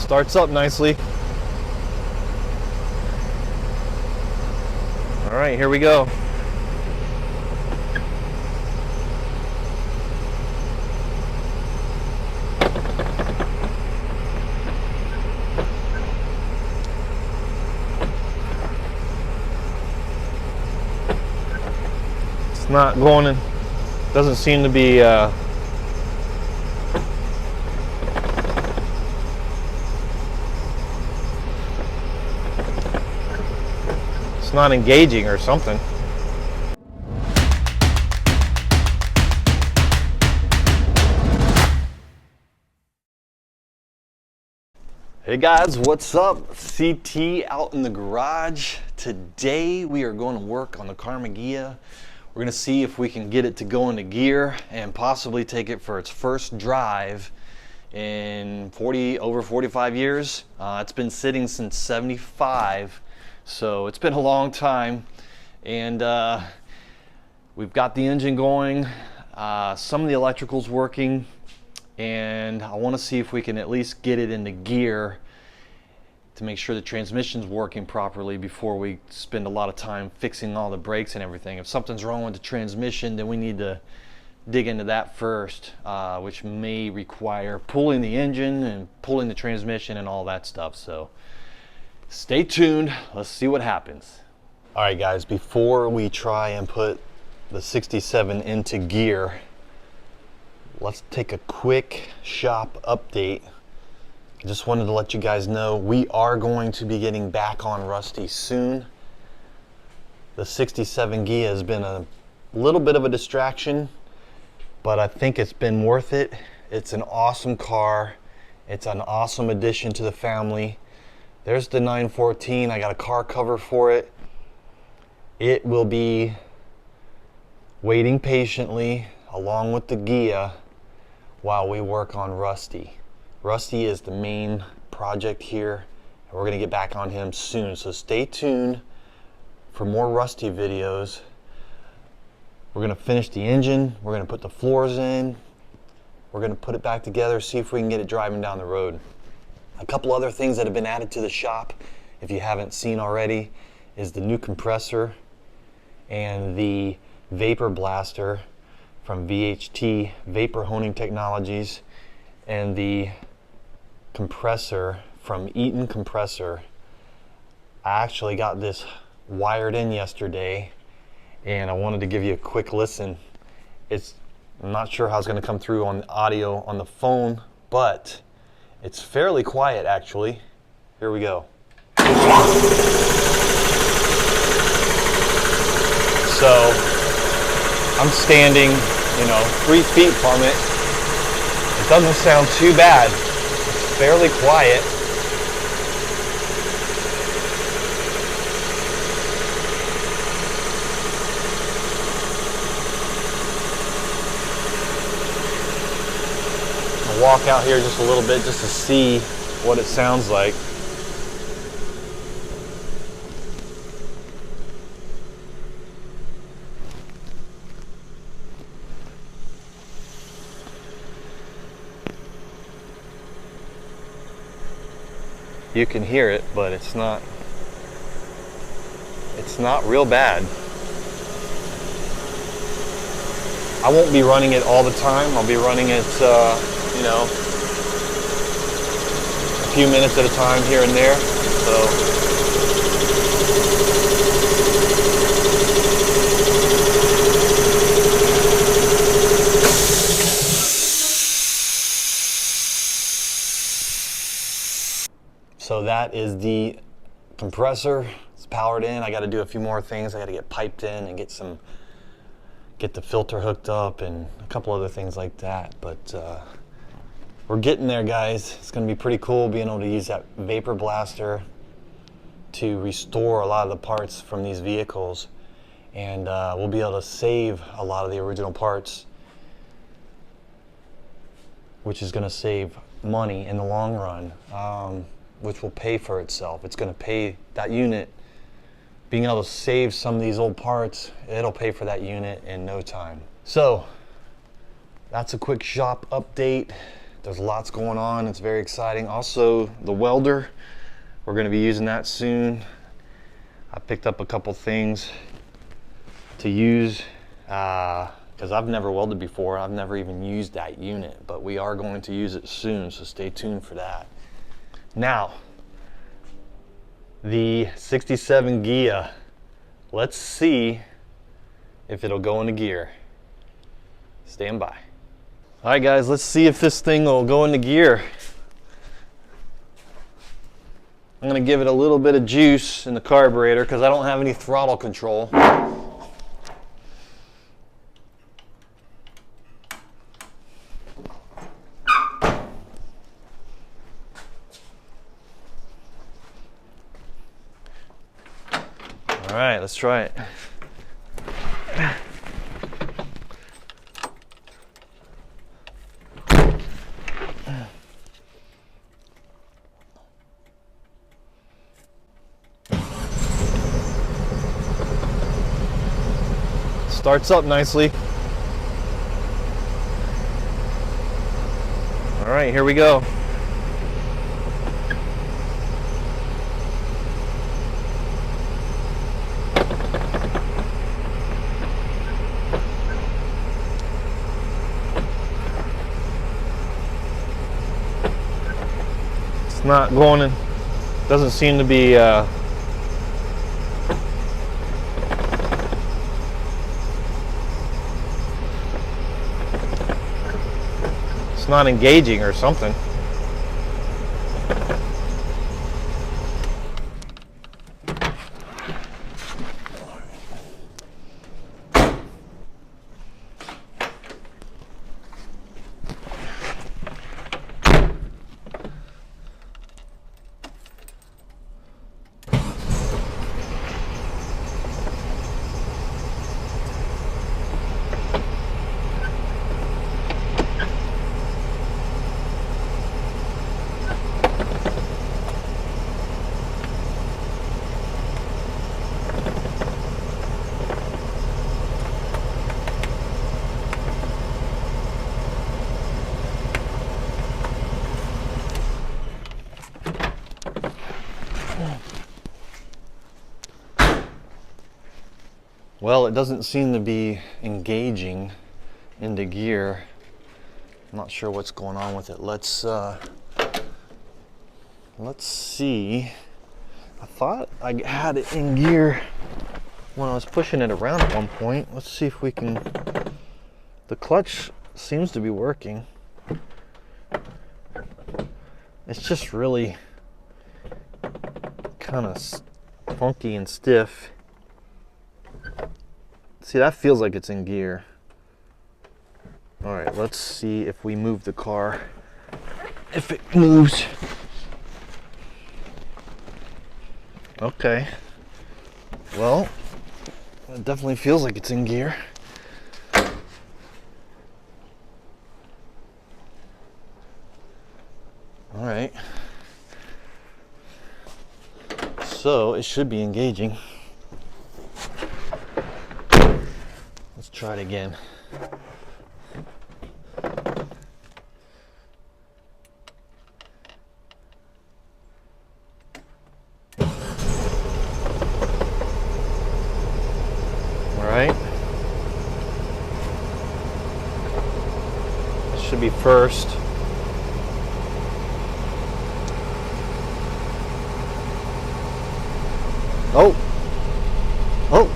Starts up nicely. All right, here we go. It's not going in, doesn't seem to be it's not engaging or something. Hey guys, what's up? CT out in the garage. Today we are going to work on the Karmann Ghia. We're going to see if we can get it to go into gear and possibly take it for its first drive in over 45 years. It's been sitting since 75, so it's been a long time. And we've got the engine going, some of the electrical's working, and I want to see if we can at least get it into gear to make sure the transmission's working properly before we spend a lot of time fixing all the brakes and everything. If something's wrong with the transmission, then we need to dig into that first, which may require pulling the engine and pulling the transmission and all that stuff. So stay tuned, let's see what happens. All right guys, before we try and put the 67 into gear, let's take a quick shop update. I just wanted to let you guys know we are going to be getting back on Rusty soon. The 67 Ghia has been a little bit of a distraction, but I think it's been worth it. It's an awesome car. It's an awesome addition to the family. There's the 914. I got a car cover for it. It will be waiting patiently along with the Ghia while we work on Rusty. Rusty is the main project here, and we're gonna get back on him soon. So stay tuned for more Rusty videos. We're gonna finish the engine, we're gonna put the floors in, we're gonna put it back together, see if we can get it driving down the road. A couple other things that have been added to the shop, if you haven't seen already, is the new compressor and the vapor blaster from VHT Vapor Honing Technologies, and the compressor from Eaton Compressor. I actually got this wired in yesterday and I wanted to give you a quick listen. I'm not sure how it's going to come through on the audio on the phone, but it's fairly quiet actually. Here we go. So I'm standing, 3 feet from it. It doesn't sound too bad. It's fairly quiet. I'll walk out here just a little bit just to see what it sounds like. You can hear it, but it's not real bad. I won't be running it all the time. I'll be running it, a few minutes at a time here and there. So that is the compressor. It's powered in. I got to do a few more things. I got to get piped in and get the filter hooked up and a couple other things like that. But we're getting there, guys. It's going to be pretty cool being able to use that vapor blaster to restore a lot of the parts from these vehicles, and we'll be able to save a lot of the original parts, which is going to save money in the long run. Which will pay for itself. It's going to pay that unit. Being able to save some of these old parts, it'll pay for that unit in no time. So that's a quick shop update. There's lots going on. It's very exciting. Also, the welder, we're going to be using that soon. I picked up a couple things to use because I've never welded before. I've never even used that unit, but we are going to use it soon, so stay tuned for that. Now, the 67 Ghia. Let's see if it'll go into gear. Stand by. All right, guys, let's see if this thing will go into gear. I'm gonna give it a little bit of juice in the carburetor because I don't have any throttle control. All right, let's try it. Starts up nicely. All right, here we go. It's not going in, doesn't seem to be it's not engaging or something. Well, it doesn't seem to be engaging into gear. I'm not sure what's going on with it. Let's see. I thought I had it in gear when I was pushing it around at one point. Let's see if we can. The clutch seems to be working. It's just really kind of funky and stiff. See, that feels like it's in gear. All right, let's see if we move the car. If it moves. Okay. Well, it definitely feels like it's in gear. All right. So it should be engaging. Let's try it again. All right. This should be first. Oh. Oh.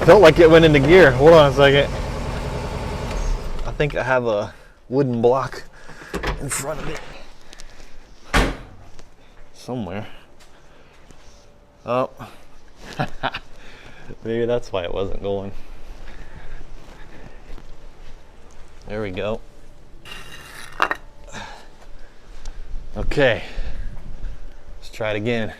Felt like it went into gear. Hold on a second. I think I have a wooden block in front of it somewhere. Oh. Maybe that's why it wasn't going. There we go. Okay. Let's try it again.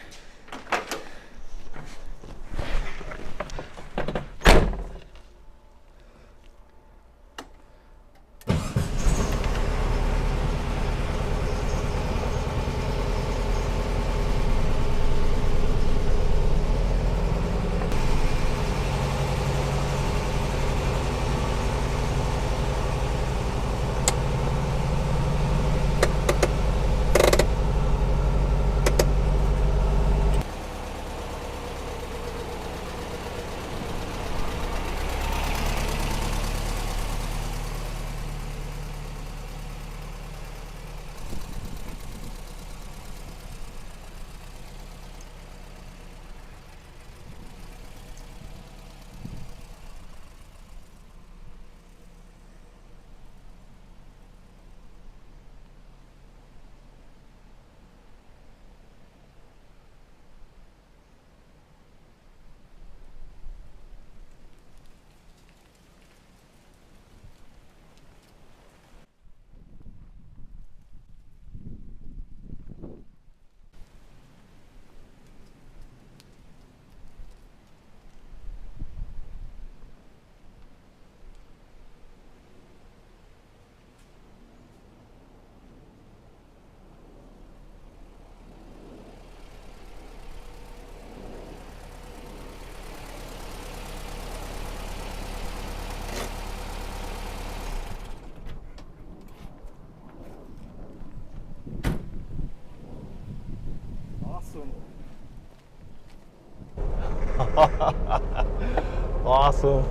Awesome.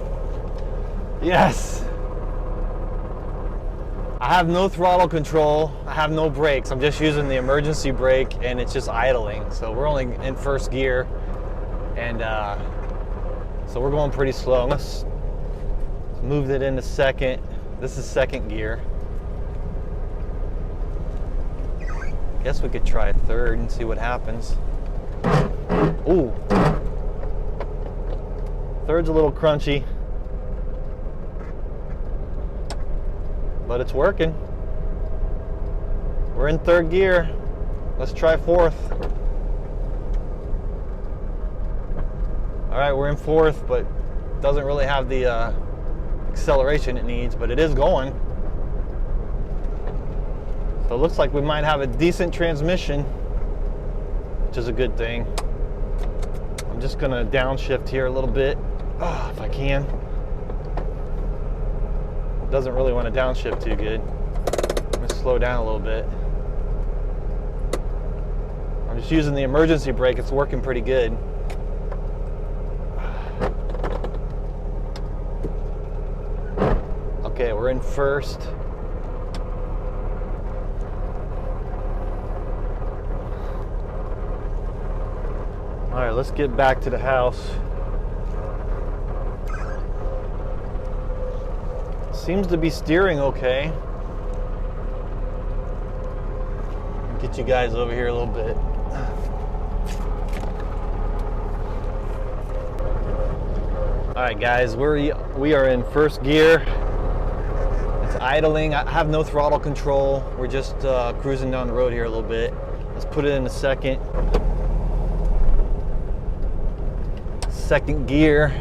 Yes. I have no throttle control. I have no brakes. I'm just using the emergency brake and it's just idling. So we're only in first gear. And so we're going pretty slow. Let's move it into second. This is second gear. Guess we could try third and see what happens. Ooh. Third's a little crunchy. But it's working. We're in third gear. Let's try fourth. All right, we're in fourth, but doesn't really have the acceleration it needs, but it is going. So it looks like we might have a decent transmission, which is a good thing. I'm just gonna downshift here a little bit, if I can. Doesn't really want to downshift too good. I'm gonna slow down a little bit. I'm just using the emergency brake. It's working pretty good. Okay, we're in first. All right, let's get back to the house. Seems to be steering okay. Get you guys over here a little bit. All right, guys, we are in first gear. It's idling. I have no throttle control. We're just cruising down the road here a little bit. Let's put it in the second. Second gear.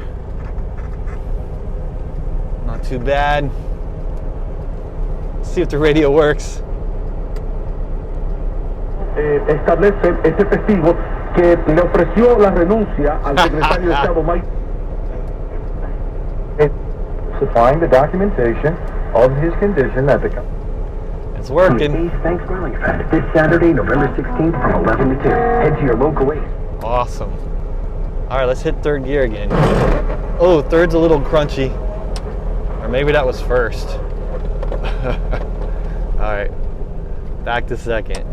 Not too bad. Let's see if the radio works. Establece este testigo que le ofreció la renuncia al secretario de Estado Mike. Supplying the documentation of his condition that the It's working. Ace Thanks Rally Fest this Saturday, November 16th from 11 to 2. Head to your local Ace. Awesome. All right, let's hit third gear again. Oh, third's a little crunchy. Or maybe that was first. All right, back to second.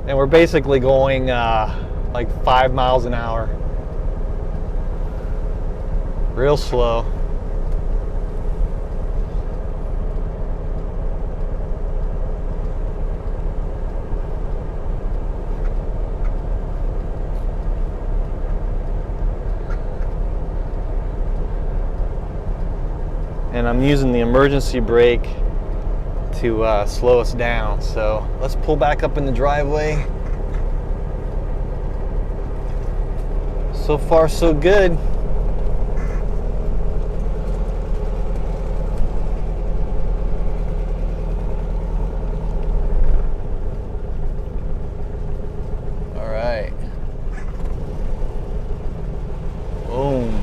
And we're basically going like 5 miles an hour. Real slow. And I'm using the emergency brake to slow us down. So let's pull back up in the driveway. So far, so good. All right. Boom.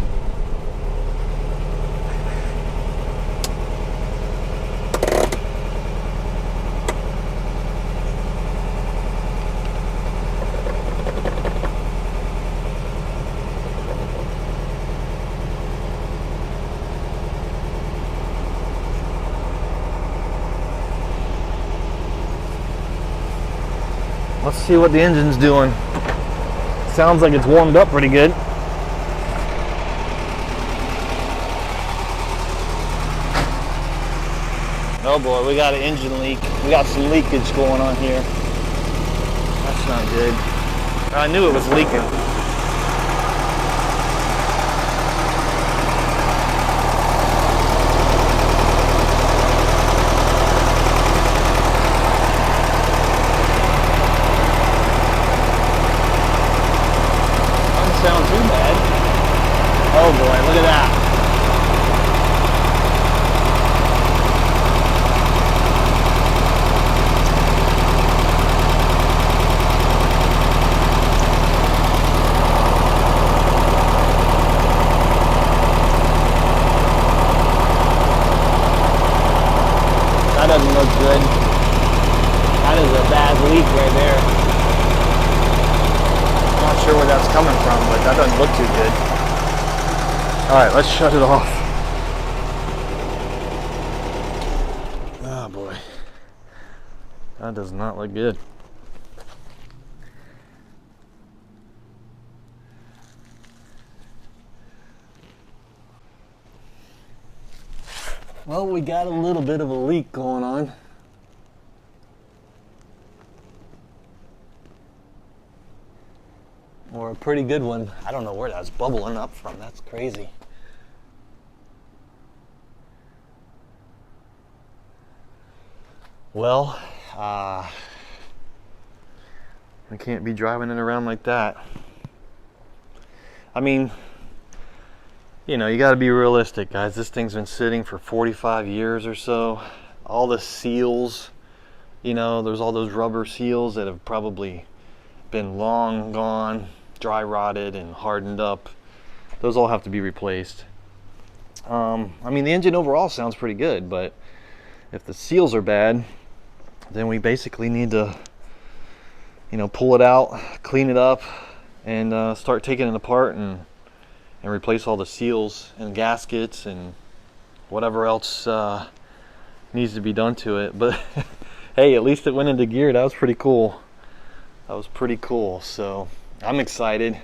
Let's see what the engine's doing. Sounds like it's warmed up pretty good. Oh boy, we got an engine leak. We got some leakage going on here. That's not good. I knew it was leaking. Doesn't sound too bad. Oh boy, look at that. That doesn't look good. That is a bad leak right there. Not sure where that's coming from, but that doesn't look too good. All right, let's shut it off. Oh boy, that does not look good. Well, we got a little bit of a leak going on. Or a pretty good one. I don't know where that's bubbling up from. That's crazy. Well, I can't be driving it around like that. I mean, you know, you got to be realistic, guys. This thing's been sitting for 45 years or so. All the seals, you know, there's all those rubber seals that have probably been long gone, dry rotted and hardened up. Those all have to be replaced. I mean, the engine overall sounds pretty good, but if the seals are bad, then we basically need to, you know, pull it out, clean it up, and start taking it apart and replace all the seals and gaskets and whatever else needs to be done to it. But hey, at least it went into gear. That was pretty cool. That was pretty cool. So I'm excited.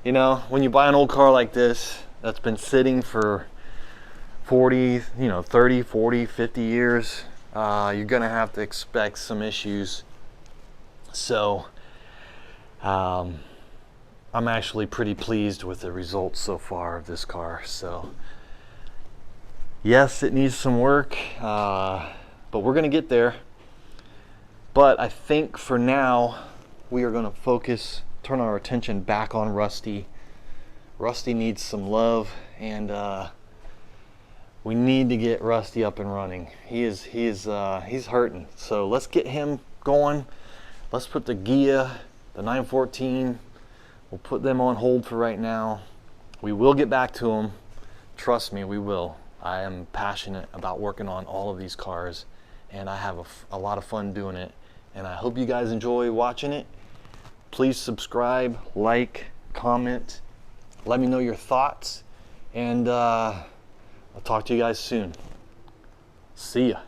You know, when you buy an old car like this that's been sitting for 40, you know, 30, 40, 50 years, you're gonna have to expect some issues. So I'm actually pretty pleased with the results so far of this car. So yes, it needs some work, but we're gonna get there. But I think for now we are gonna turn our attention back on Rusty. Rusty needs some love, and we need to get Rusty up and running. He's hurting. So let's get him going. Let's put the Ghia, the 914. We'll put them on hold for right now. We will get back to them. Trust me, we will. I am passionate about working on all of these cars, and I have a lot of fun doing it. And I hope you guys enjoy watching it. Please subscribe, like, comment. Let me know your thoughts. And I'll talk to you guys soon. See ya.